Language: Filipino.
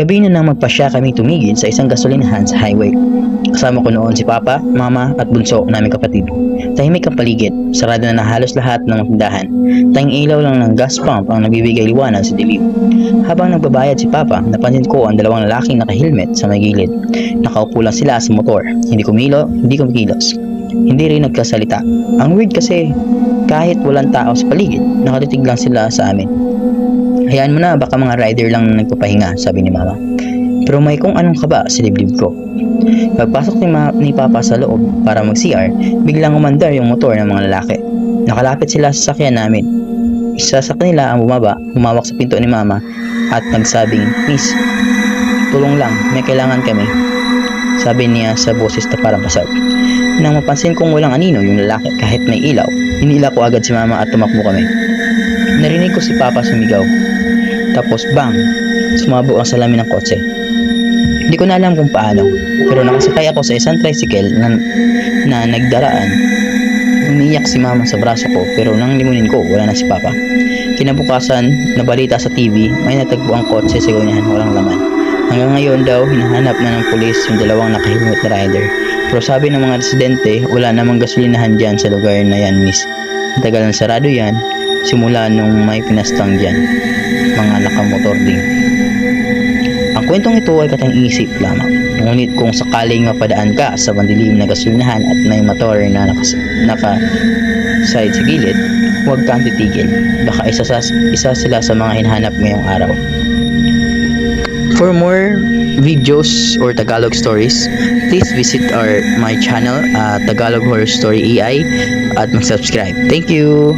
Gabi na nang magpasya kami tumigil sa isang gasolinahan sa highway. Kasama ko noon si Papa, Mama at bunso naming kapatid. Tahimik ang paligid, sarado na halos lahat ng tindahan. Tanging ilaw lang ng gas pump ang nagbibigay liwanag sa dilim. Habang nagbabayad si Papa, napansin ko ang dalawang lalaking naka-helmet sa may gilid. Nakaupo lang sila sa motor, hindi kumilos. Hindi rin nagkasalita. Ang weird kasi, kahit walang tao sa paligid, nakatitig lang sila sa amin. Hayaan mo na, baka mga rider lang nagpapahinga, sabi ni Mama. Pero may kung anong kaba sa dibdib ko. Pagpasok ni Papa sa loob para mag-CR, biglang umandar yung motor ng mga lalaki. Nakalapit sila sa sakyan namin. Isa sa kanila ang bumaba, humawak sa pinto ni Mama at nagsabing, "Miss, tulong lang, may kailangan kami," sabi niya sa boses na parang pasag. Nang mapansin kong walang anino yung lalaki kahit may ilaw, hinila ko agad si Mama at tumakbo kami. Narinig ko si Papa sumigaw. Tapos bang, sumabog ang salamin ng kotse. Hindi ko na alam kung paano, pero nakasakay ako sa isang tricycle na nagdaraan. Umiiyak si Mama sa braso ko, pero nang limunin ko, wala na si Papa. Kinabukasan, nabalita sa TV, may natagpo ang kotse sa gunyahan, walang laman. Hanggang ngayon daw, hinahanap na ng pulis yung dalawang nakahelmet na rider. Pero sabi ng mga residente, wala namang gasolinahan dyan sa lugar na yan, miss. Tagal ng sarado yan, simula nung may pinastang dyan. Mga nakamotor din. Ang kwentong ito ay katang-isip lamang. Ngunit kung sakaling mapadaan ka sa bandilim na gasolinahan at may motor na naka-side sa gilid, huwag kang titigil. Baka isa sila sa mga hinahanap ngayong araw. For more videos or Tagalog stories, please visit my channel, Tagalog Horror Story AI, at mag-subscribe. Thank you!